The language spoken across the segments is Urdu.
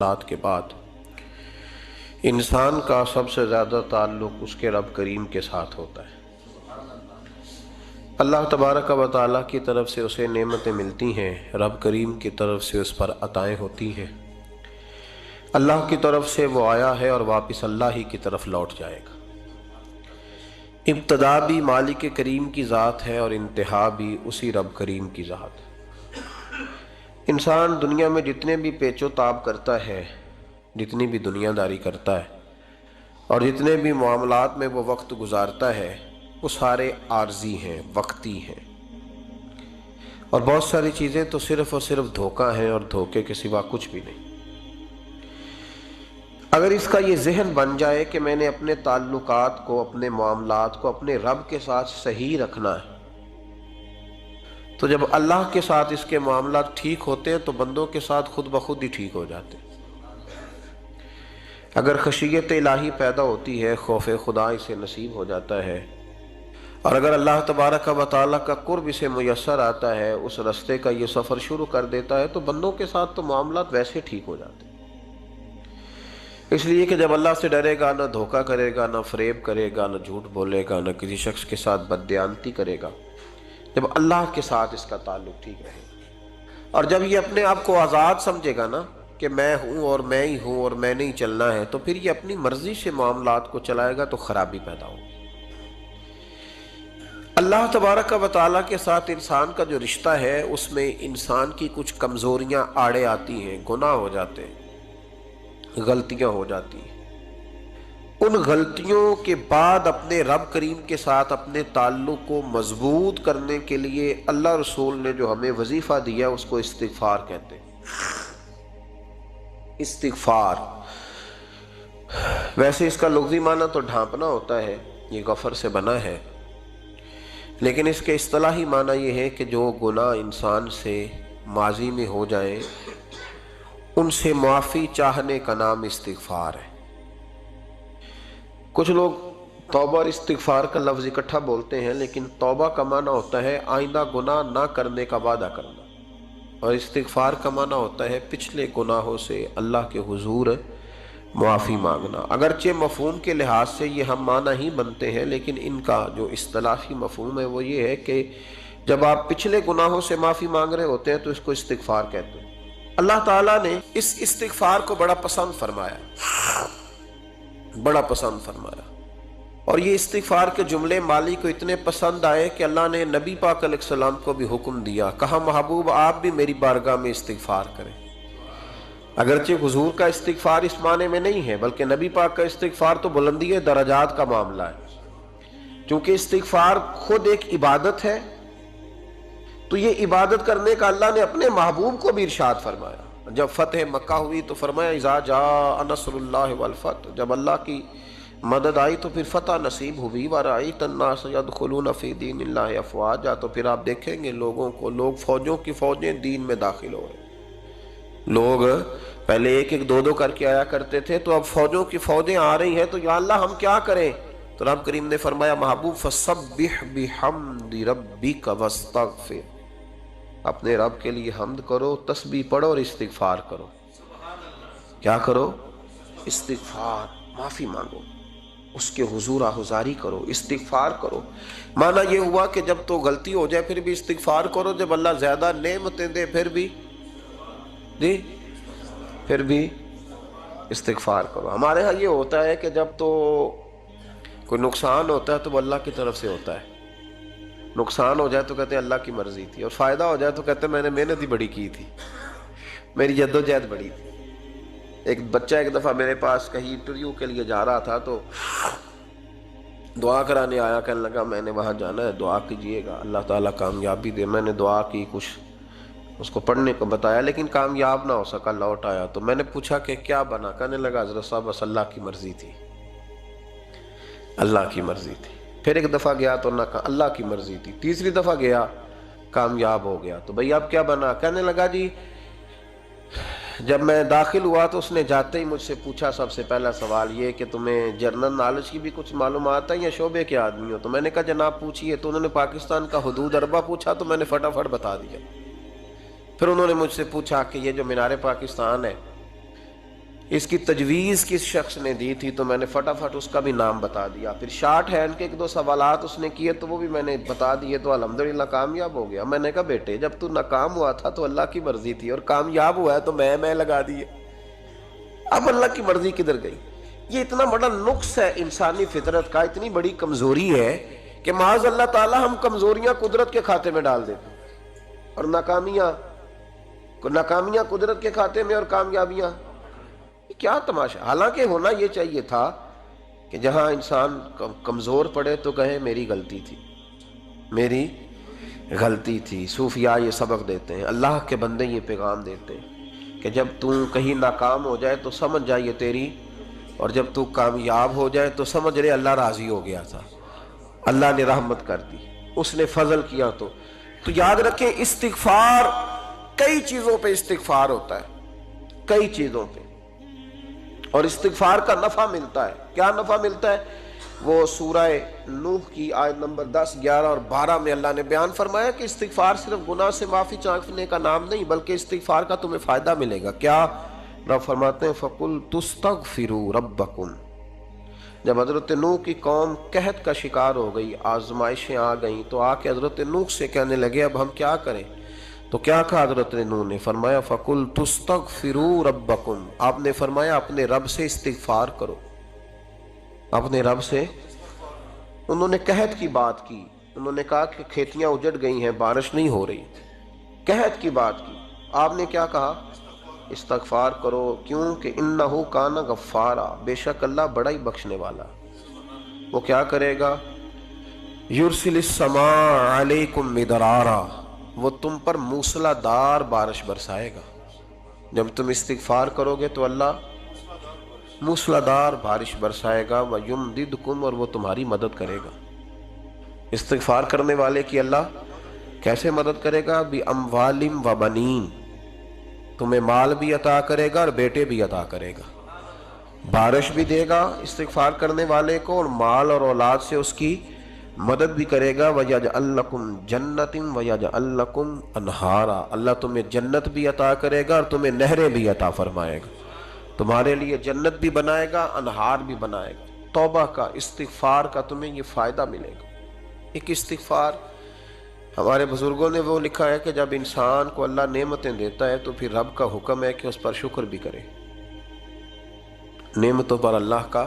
معاملات کے بعد انسان کا سب سے زیادہ تعلق اس کے رب کریم کے ساتھ ہوتا ہے۔ اللہ تبارک و تعالیٰ کی طرف سے اسے نعمتیں ملتی ہیں، رب کریم کی طرف سے اس پر عطائیں ہوتی ہیں۔ اللہ کی طرف سے وہ آیا ہے اور واپس اللہ ہی کی طرف لوٹ جائے گا۔ ابتدا بھی مالک کریم کی ذات ہے اور انتہا بھی اسی رب کریم کی ذات ہے۔ انسان دنیا میں جتنے بھی پیچ و تاب کرتا ہے، جتنی بھی دنیا داری کرتا ہے اور جتنے بھی معاملات میں وہ وقت گزارتا ہے، وہ سارے عارضی ہیں، وقتی ہیں، اور بہت ساری چیزیں تو صرف اور صرف دھوکہ ہیں اور دھوکے کے سوا کچھ بھی نہیں۔ اگر اس کا یہ ذہن بن جائے کہ میں نے اپنے تعلقات کو، اپنے معاملات کو اپنے رب کے ساتھ صحیح رکھنا ہے، تو جب اللہ کے ساتھ اس کے معاملات ٹھیک ہوتے ہیں تو بندوں کے ساتھ خود بخود ہی ٹھیک ہو جاتے ہیں۔ اگر خشیت الہی پیدا ہوتی ہے، خوف خدا اسے نصیب ہو جاتا ہے، اور اگر اللہ تبارک و تعالیٰ کا قرب اسے میسر آتا ہے، اس رستے کا یہ سفر شروع کر دیتا ہے، تو بندوں کے ساتھ تو معاملات ویسے ٹھیک ہو جاتے ہیں۔ اس لیے کہ جب اللہ سے ڈرے گا، نہ دھوکہ کرے گا، نہ فریب کرے گا، نہ جھوٹ بولے گا، نہ کسی شخص کے ساتھ بددیانتی کرے گا، جب اللہ کے ساتھ اس کا تعلق ٹھیک رہے گا، اور جب یہ اپنے آپ کو آزاد سمجھے گا نا کہ میں ہوں اور میں ہی ہوں اور میں نہیں چلنا ہے، تو پھر یہ اپنی مرضی سے معاملات کو چلائے گا تو خرابی پیدا ہوگی۔ اللہ تبارک و تعالیٰ کے ساتھ انسان کا جو رشتہ ہے، اس میں انسان کی کچھ کمزوریاں آڑے آتی ہیں، گناہ ہو جاتے ہیں، غلطیاں ہو جاتی ہیں۔ ان غلطیوں کے بعد اپنے رب کریم کے ساتھ اپنے تعلق کو مضبوط کرنے کے لیے اللہ رسول نے جو ہمیں وظیفہ دیا اس کو استغفار کہتے ہیں۔ استغفار ویسے اس کا لفظی معنی تو ڈھانپنا ہوتا ہے، یہ غفر سے بنا ہے، لیکن اس کے اصطلاحی معنی یہ ہے کہ جو گناہ انسان سے ماضی میں ہو جائیں ان سے معافی چاہنے کا نام استغفار ہے۔ کچھ لوگ توبہ اور استغفار کا لفظ اکٹھا بولتے ہیں، لیکن توبہ کا معنی ہوتا ہے آئندہ گناہ نہ کرنے کا وعدہ کرنا، اور استغفار کا معنی ہوتا ہے پچھلے گناہوں سے اللہ کے حضور معافی مانگنا۔ اگرچہ مفہوم کے لحاظ سے یہ ہم معنی ہی بنتے ہیں، لیکن ان کا جو اصطلاحی مفہوم ہے وہ یہ ہے کہ جب آپ پچھلے گناہوں سے معافی مانگ رہے ہوتے ہیں تو اس کو استغفار کہتے ہیں۔ اللہ تعالیٰ نے اس استغفار کو بڑا پسند فرمایا، بڑا پسند فرمایا، اور یہ استغفار کے جملے مالی کو اتنے پسند آئے کہ اللہ نے نبی پاک علیہ السلام کو بھی حکم دیا، کہا محبوب آپ بھی میری بارگاہ میں استغفار کریں۔ اگرچہ حضور کا استغفار اس معنی میں نہیں ہے، بلکہ نبی پاک کا استغفار تو بلندی درجات کا معاملہ ہے، کیونکہ استغفار خود ایک عبادت ہے، تو یہ عبادت کرنے کا اللہ نے اپنے محبوب کو بھی ارشاد فرمایا۔ جب فتح مکہ ہوئی تو فرمایا اذا جاء نصر اللہ والفتح، جب اللہ کی مدد آئی تو پھر فتح نصیب ہوئی، وَرَأَيْتَ النَّاسَ يَدْخُلُونَ فِي دِينِ اللَّهِ أَفْوَاجًا، تو پھر آپ دیکھیں گے لوگوں کو، لوگ فوجوں کی فوجیں دین میں داخل ہو رہے۔ لوگ پہلے ایک ایک دو دو کر کے آیا کرتے تھے، تو اب فوجوں کی فوجیں آ رہی ہیں، تو یا اللہ ہم کیا کریں؟ تو رب کریم نے فرمایا محبوب فَسَبِّحْ بِحَمْدِ رَبِّكَ وَاسْتَغْفِرْ، اپنے رب کے لیے حمد کرو، تسبیح پڑھو اور استغفار کرو۔ کیا کرو؟ استغفار، معافی مانگو، اس کے حضور آہذاری کرو، استغفار کرو۔ معنی یہ ہوا کہ جب تو غلطی ہو جائے پھر بھی استغفار کرو، جب اللہ زیادہ نعمتیں دے پھر بھی پھر بھی استغفار کرو۔ ہمارے ہاں یہ ہوتا ہے کہ جب تو کوئی نقصان ہوتا ہے تو وہ اللہ کی طرف سے ہوتا ہے، نقصان ہو جائے تو کہتے ہیں اللہ کی مرضی تھی، اور فائدہ ہو جائے تو کہتے ہیں میں نے محنت ہی بڑی کی تھی، میری جدوجہد بڑی تھی۔ ایک بچہ ایک دفعہ میرے پاس کہیں انٹرویو کے لیے جا رہا تھا، تو دعا کرانے آیا، کہنے لگا میں نے وہاں جانا ہے، دعا کیجئے گا اللہ تعالیٰ کامیابی دے۔ میں نے دعا کی، کچھ اس کو پڑھنے کو بتایا، لیکن کامیاب نہ ہو سکا، لوٹ آیا۔ تو میں نے پوچھا کہ کیا بنا؟ کہنے لگا حضرت صاحب بس اللہ کی مرضی تھی، اللہ کی مرضی تھی۔ پھر ایک دفعہ گیا تو نہ کہا اللہ کی مرضی تھی، تیسری دفعہ گیا کامیاب ہو گیا۔ تو بھئی اب کیا بنا؟ کہنے لگا جی جب میں داخل ہوا تو اس نے جاتے ہی مجھ سے پوچھا سب سے پہلا سوال یہ کہ تمہیں جنرل نالج کی بھی کچھ معلومات ہے یا شعبے کے آدمی ہو؟ تو میں نے کہا جناب پوچھئے۔ تو انہوں نے پاکستان کا حدود اربہ پوچھا تو میں نے فٹافٹ بتا دیا۔ پھر انہوں نے مجھ سے پوچھا کہ یہ جو مینار پاکستان ہے اس کی تجویز کس شخص نے دی تھی تو میں نے فٹافٹ اس کا بھی نام بتا دیا. پھر شارٹ ہینڈ کے 1-2 سوالات اس نے کیے تو وہ بھی میں نے بتا دیے تو الحمدللہ کامیاب ہو گیا. میں نے کہا بیٹے جب تو ناکام ہوا تھا تو اللہ کی مرضی تھی اور کامیاب ہوا ہے تو میں لگا دیے. اب اللہ کی مرضی کدھر گئی؟ یہ اتنا بڑا نقص ہے انسانی فطرت کا، اتنی بڑی کمزوری ہے کہ معاذ اللہ تعالی ہم کمزوریاں قدرت کے کھاتے میں ڈال دیتے اور ناکامیاں قدرت کے کھاتے میں اور کامیابیاں. کیا تماشا. حالانکہ ہونا یہ چاہیے تھا کہ جہاں انسان کمزور پڑے تو کہے میری غلطی تھی. صوفیاء یہ سبق دیتے ہیں، اللہ کے بندے یہ پیغام دیتے ہیں کہ جب تو کہیں ناکام ہو جائے تو سمجھ جائے تیری، اور جب تو کامیاب ہو جائے تو سمجھ رہے اللہ راضی ہو گیا تھا، اللہ نے رحمت کر دی، اس نے فضل کیا. تو یاد رکھیں استغفار، کئی چیزوں پہ استغفار ہوتا ہے، کئی چیزوں پہ، اور استغفار کا نفع ملتا ہے. کیا نفع ملتا ہے؟ وہ سورہ نوح کی آیت نمبر 10، 11 اور 12 میں اللہ نے بیان فرمایا کہ استغفار صرف گناہ سے معافی چاہنے کا نام نہیں بلکہ استغفار کا تمہیں فائدہ ملے گا. کیا؟ رب فرماتے ہیں فَقُلْتُ اسْتَغْفِرُوا رَبَّكُمْ. جب حضرت نوح کی قوم قحط کا شکار ہو گئی، آزمائشیں آ گئیں، تو آ کے حضرت نوح سے کہنے لگے اب ہم کیا کریں؟ تو کیا کہا حضرت نوح نے؟ فرمایا فَقُلْتُ اسْتَغْفِرُوا رَبَّكُمْ. آپ نے فرمایا اپنے رب سے استغفار کرو، اپنے رب سے. انہوں نے قحط کی بات کی، انہوں نے کہا کہ کھیتیاں اجڑ گئی ہیں، بارش نہیں ہو رہی، قحط کی بات کی. آپ نے کیا کہا؟ استغفار کرو. کیوں کہ انہو کان غفارا، بے شک اللہ بڑا ہی بخشنے والا. وہ کیا کرے گا؟ یرسل السماء علیکم مدرارا، وہ تم پر موسلا دار بارش برسائے گا. جب تم استغفار کرو گے تو اللہ موسلا دار بارش برسائے گا. وَيُمْدِدْكُمْ، اور وہ تمہاری مدد کرے گا. استغفار کرنے والے کی اللہ کیسے مدد کرے گا؟ بِأَمْوَالٍ وَبَنِينَ، تمہیں مال بھی عطا کرے گا اور بیٹے بھی عطا کرے گا. بارش بھی دے گا استغفار کرنے والے کو، اور مال اور اولاد سے اس کی مدد بھی کرے گا. وَيَجْعَلْ لَكُمْ جَنَّةٍ وَيَجْعَلْ لَكُمْ أَنْهَارًا، اللہ تمہیں جنت بھی عطا کرے گا اور تمہیں نہریں بھی عطا فرمائے گا. تمہارے لیے جنت بھی بنائے گا، انہار بھی بنائے گا. توبہ کا، استغفار کا تمہیں یہ فائدہ ملے گا. ایک استغفار، ہمارے بزرگوں نے وہ لکھا ہے کہ جب انسان کو اللہ نعمتیں دیتا ہے تو پھر رب کا حکم ہے کہ اس پر شکر بھی کرے. نعمتوں پر اللہ کا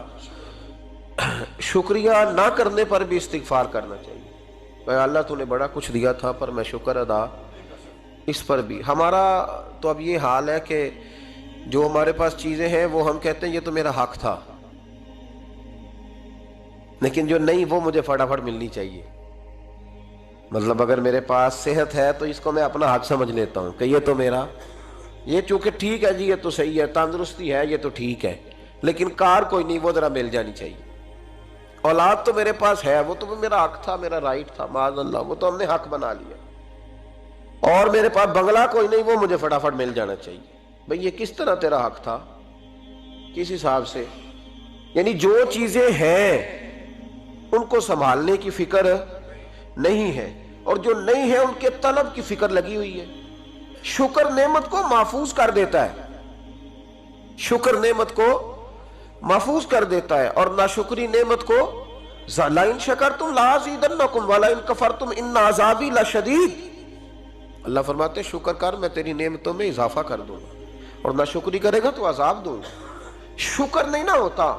شکریہ نہ کرنے پر بھی استغفار کرنا چاہیے. اے اللہ تو نے بڑا کچھ دیا تھا پر میں شکر ادا اس پر بھی. ہمارا تو اب یہ حال ہے کہ جو ہمارے پاس چیزیں ہیں وہ ہم کہتے ہیں یہ تو میرا حق تھا، لیکن جو نہیں وہ مجھے فٹافٹ ملنی چاہیے. مطلب اگر میرے پاس صحت ہے تو اس کو میں اپنا حق سمجھ لیتا ہوں کہ یہ تو میرا، یہ چونکہ ٹھیک ہے جی، یہ تو صحیح ہے، تندرستی ہے، یہ تو ٹھیک ہے، لیکن کار کوئی نہیں، وہ ذرا مل جانی چاہیے. اولاد تو میرے پاس ہے، وہ تو میرا حق تھا، میرا رائٹ تھا، معاذ اللہ وہ تو ہم نے حق بنا لیا. اور میرے پاس بنگلہ کوئی نہیں، وہ مجھے فٹافٹ مل جانا چاہیے. بھئی یہ کس طرح تیرا حق تھا؟ کس حساب سے؟ یعنی جو چیزیں ہیں ان کو سنبھالنے کی فکر نہیں ہے، اور جو نہیں ہے ان کے طلب کی فکر لگی ہوئی ہے. شکر نعمت کو محفوظ کر دیتا ہے، شکر نعمت کو محفوظ کر دیتا ہے، اور ناشکری نعمت کو لَئِن شَكَرْتُمْ لَأَزِيدَنَّكُمْ وَلَئِن كَفَرْتُمْ إِنَّ عَذَابِي لَشَدِيدٌ. اللہ فرماتے شکر کر، میں تیری نعمتوں میں اضافہ کر دوں گا، اور ناشکری کرے گا تو عذاب دوں گا. شکر نہیں نہ ہوتا،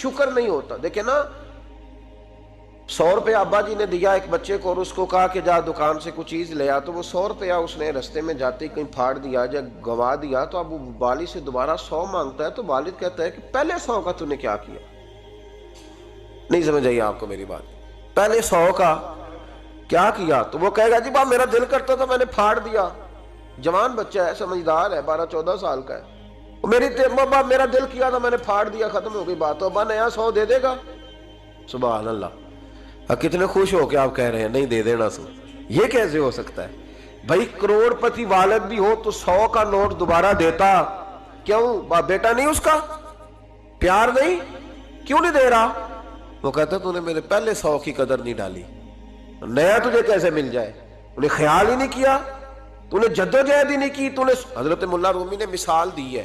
شکر نہیں ہوتا. دیکھیں نا، 100 روپے ابا جی نے دیا ایک بچے کو اور اس کو کہا کہ جا دکان سے کچھ چیز لے آ، تو وہ 100 روپیہ اس نے رستے میں جاتے کہیں پھاڑ دیا، جب گنوا دیا تو اب وہ والد سے دوبارہ 100 مانگتا ہے. تو والد کہتا ہے کہ پہلے 100 کا تو نے کیا کیا؟ نہیں سمجھ آئی آپ کو میری بات؟ پہلے 100 کا کیا کیا؟ تو وہ کہے گا جی میرا دل کرتا تھا میں نے پھاڑ دیا. جوان بچہ ہے، سمجھدار ہے، 12-14 سال کا ہے. میرا دل کیا تھا میں نے پھاڑ دیا، ختم ہو گئی بات. تو ابا نیا 100 دے دے گا؟ سبحان اللہ. کتنے خوش ہو کے آپ کہہ رہے ہیں نہیں دے دینا سو. یہ کیسے ہو سکتا ہے بھائی؟ کروڑ پتی والد بھی ہو تو 100 کا نوٹ دوبارہ دیتا کیوں؟ بیٹا نہیں اس کا؟ پیار نہیں؟ کیوں نہیں دے رہا؟ وہ کہتا تو نے میرے پہلے 100 کی قدر نہیں ڈالی، نیا تجھے کیسے مل جائے؟ انہیں خیال ہی نہیں کیا، تو نے جدوجہد ہی نہیں کی. تو نے حضرت مولا رومی نے مثال دی ہے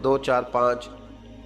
2 4 5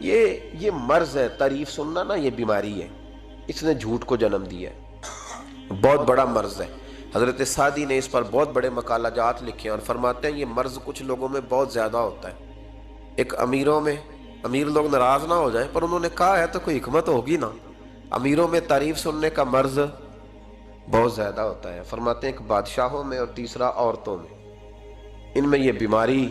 یہ مرض ہے، تعریف سننا نا یہ بیماری ہے، اس نے جھوٹ کو جنم دیا ہے، بہت بڑا مرض ہے۔ حضرت سعدی نے اس پر بہت بڑے مقالہ جات لکھے ہیں اور فرماتے ہیں یہ مرض کچھ لوگوں میں بہت زیادہ ہوتا ہے۔ ایک امیروں میں، امیر لوگ ناراض نہ ہو جائیں پر انہوں نے کہا ہے تو کوئی حکمت ہوگی نا، امیروں میں تعریف سننے کا مرض بہت زیادہ ہوتا ہے۔ فرماتے ہیں ایک بادشاہوں میں اور تیسرا عورتوں میں، ان میں یہ بیماری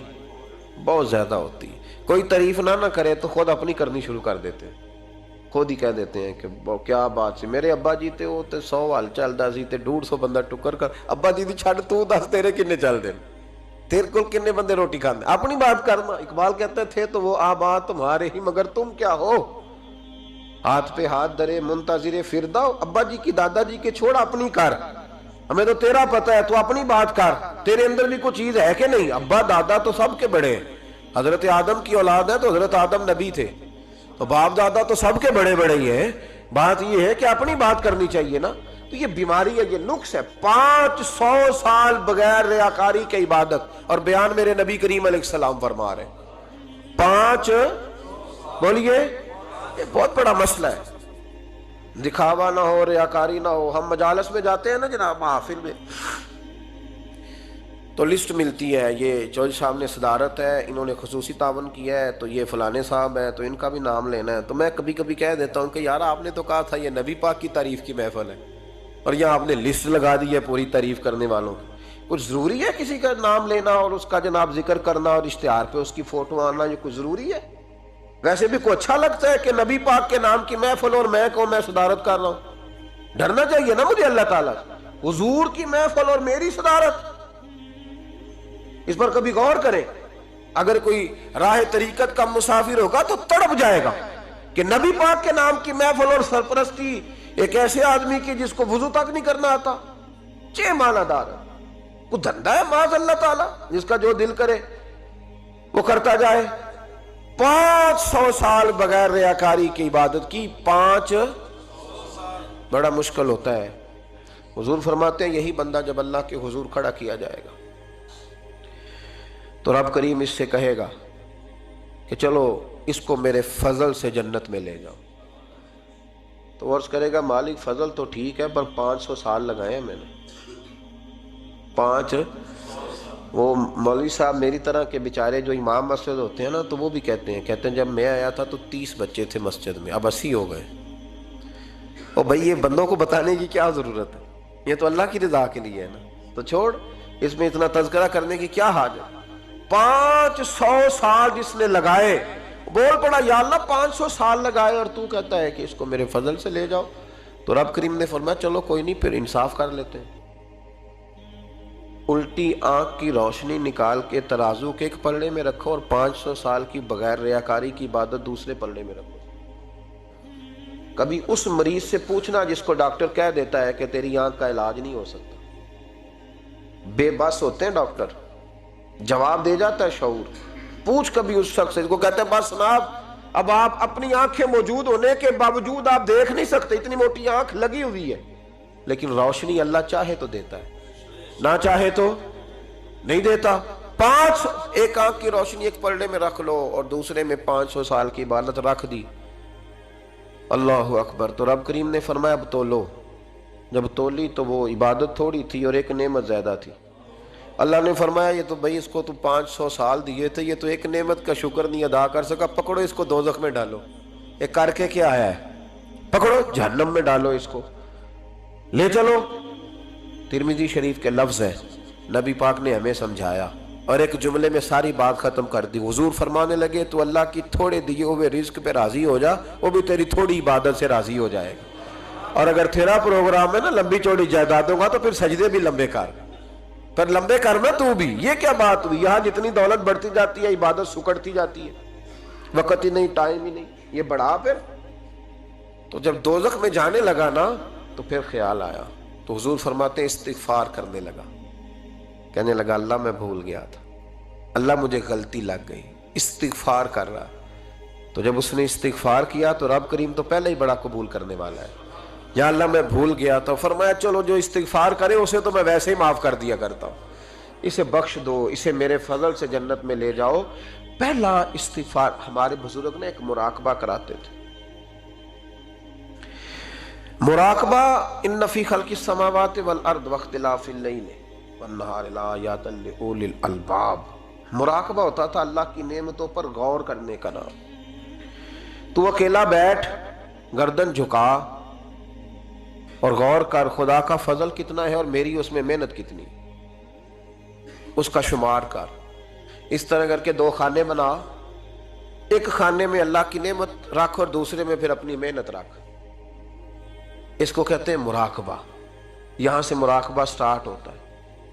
بہت زیادہ ہوتی ہے۔ کوئی تعریف نہ کرے تو خود اپنی کرنی شروع کر دیتے ہیں، خود ہی کہہ دیتے ہیں کہ کیا بات سی، میرے ابا جی تے وہ تے 100 حال چلدا سی تے 150 بندہ ٹکر کر، ابا جی دی چھڑ تو دس تیرے کنے چل دے، تیرے کل کنے بندے روٹی کھاندے، اپنی بات کرنا۔ اقبال کہتے تھے تو وہ آبا تمہارے ہی مگر تم کیا ہو، ہاتھ پہ ہاتھ درے منتظر فرداؤ، ابا جی کی دادا جی کے چھوڑ اپنی کر، ہمیں تو تیرا پتہ ہے تو اپنی بات کر، تیرے اندر بھی کوئی چیز ہے کہ نہیں۔ ابا دادا تو سب کے بڑے ہیں، حضرت آدم کی اولاد ہے تو حضرت آدم نبی تھے، تو باپ دادا تو سب کے بڑے بڑے ہی ہیں، بات یہ ہے کہ اپنی بات کرنی چاہیے نا۔ تو یہ بیماری ہے، یہ نقص ہے۔ 500 سال بغیر ریاکاری کے عبادت، اور بیان میرے نبی کریم علیہ السلام فرما رہے ہیں 5، بولیے، یہ بہت بڑا مسئلہ ہے، دکھاوا نہ ہو، ریاکاری نہ ہو۔ ہم مجالس میں جاتے ہیں نا جناب، محافل میں، تو لسٹ ملتی ہے، یہ چودھری صاحب نے صدارت ہے، انہوں نے خصوصی تعاون کیا ہے، تو یہ فلانے صاحب ہے تو ان کا بھی نام لینا ہے۔ تو میں کبھی کبھی کہہ دیتا ہوں کہ یار آپ نے تو کہا تھا یہ نبی پاک کی تعریف کی محفل ہے، اور یہاں آپ نے لسٹ لگا دی ہے پوری تعریف کرنے والوں کی۔ کچھ ضروری ہے کسی کا نام لینا اور اس کا جناب ذکر کرنا اور اشتہار پہ اس کی فوٹو آنا، یہ کچھ ضروری ہے؟ ویسے بھی کوئی اچھا لگتا ہے کہ نبی پاک کے نام کی محفل اور میں صدارت کر رہا ہوں؟ ڈرنا چاہیے نا مجھے اللہ تعالیٰ، حضور کی محفل اور میری صدارت، اس پر کبھی غور کریں۔ اگر کوئی راہ طریقت کا مسافر ہوگا تو تڑپ جائے گا کہ نبی پاک کے نام کی محفل اور سرپرستی ایک ایسے آدمی کی جس کو وضو تک نہیں کرنا آتا، چھ معنی دار ہے، وہ دھندا ہے معاذ اللہ تعالیٰ، جس کا جو دل کرے وہ کرتا جائے۔ 500 سال بغیر ریاکاری کی عبادت کی، 5 بڑا مشکل ہوتا ہے۔ حضور فرماتے ہیں یہی بندہ جب اللہ کے حضور کھڑا کیا جائے گا تو رب کریم اس سے کہے گا کہ چلو اس کو میرے فضل سے جنت میں لے جاؤ، تو عرض کرے گا مالک فضل تو ٹھیک ہے پر 500 سال لگائے ہیں میں نے، 5۔ وہ مولوی صاحب میری طرح کے بیچارے جو امام مسجد ہوتے ہیں نا، تو وہ بھی کہتے ہیں جب میں آیا تھا تو 30 بچے تھے مسجد میں، اب 80 ہو گئے۔ اور بھائی یہ بندوں کو بتانے کی کیا ضرورت ہے، یہ تو اللہ کی رضا کے لیے ہے نا، تو چھوڑ اس میں اتنا تذکرہ کرنے کی کیا حاجت۔ 500 سال جس نے لگائے، بول پڑا یا اللہ 500 سال لگائے اور تو کہتا ہے کہ اس کو میرے فضل سے لے جاؤ، تو رب کریم نے فرمایا چلو کوئی نہیں، پھر انصاف کر لیتے ہیں، الٹی آنکھ کی روشنی نکال کے ترازو کے ایک پلڑے میں رکھو اور 500 سال کی بغیر ریاکاری کی عبادت دوسرے پلڑے میں رکھو۔ کبھی اس مریض سے پوچھنا جس کو ڈاکٹر کہہ دیتا ہے کہ تیری آنکھ کا علاج نہیں ہو سکتا، بے بس ہوتے ہیں ڈاکٹر، جواب دے جاتا ہے شعور۔ پوچھ کبھی اس شخص سے کو کہتے ہیں بس جناب اب آپ اپنی آنکھیں موجود ہونے کے باوجود آپ دیکھ نہیں سکتے، اتنی موٹی آنکھ لگی ہوئی ہے، لیکن روشنی اللہ چاہے تو دیتا ہے، نہ چاہے تو نہیں دیتا۔ 5 ایک آنکھ کی روشنی ایک پلڑے میں رکھ لو اور دوسرے میں 500 سال کی عبادت رکھ دی، اللہ اکبر۔ تو رب کریم نے فرمایا اب تولو، جب تولی تو وہ عبادت تھوڑی تھی اور ایک نعمت زیادہ تھی۔ اللہ نے فرمایا یہ تو بھائی اس کو تو 500 سال دیے تھے، یہ تو ایک نعمت کا شکر نہیں ادا کر سکا، پکڑو اس کو دوزخ میں ڈالو۔ ایک کر کے کیا آیا ہے، پکڑو جہنم میں ڈالو اس کو، لے چلو۔ ترمذی شریف کے لفظ ہے، نبی پاک نے ہمیں سمجھایا اور ایک جملے میں ساری بات ختم کر دی۔ حضور فرمانے لگے تو اللہ کی تھوڑے دیے ہوئے رزق پہ راضی ہو جا، وہ بھی تیری تھوڑی عبادت سے راضی ہو جائے گا، اور اگر تیرا پروگرام ہے نا لمبی چوڑی جائیدادوں کا تو پھر سجدے بھی لمبے کر، پھر لمبے کرنا تو بھی۔ یہ کیا بات ہوئی، یہاں جتنی دولت بڑھتی جاتی ہے عبادت سکڑتی جاتی ہے، وقت ہی نہیں، ٹائم ہی نہیں، یہ بڑھا پھر۔ تو جب دوزخ میں جانے لگا نا تو پھر خیال آیا، تو حضور فرماتے ہیں استغفار کرنے لگا، کہنے لگا اللہ میں بھول گیا تھا، اللہ مجھے غلطی لگ گئی، استغفار کر رہا۔ تو جب اس نے استغفار کیا تو رب کریم تو پہلے ہی بڑا قبول کرنے والا ہے، یا اللہ میں بھول گیا تو فرمایا چلو جو استغفار کرے اسے تو میں ویسے ہی معاف کر دیا کرتا ہوں، اسے بخش دو، اسے میرے فضل سے جنت میں لے جاؤ۔ پہلا استغفار ہمارے بزرگ نے ایک مراقبہ کراتے تھے. مراقبہ ان فی خلق السماوات والارض واختلاف اللیل والنہار لآیات لأولی الالباب. مراقبہ ہوتا تھا اللہ کی نعمتوں پر غور کرنے کا نام. تو اکیلا بیٹھ، گردن جھکا اور غور کر خدا کا فضل کتنا ہے اور میری اس میں محنت کتنی، اس کا شمار کر. اس طرح کر کے دو خانے بنا، ایک خانے میں اللہ کی نعمت رکھ اور دوسرے میں پھر اپنی محنت رکھ. اس کو کہتے ہیں مراقبہ. یہاں سے مراقبہ سٹارٹ ہوتا ہے.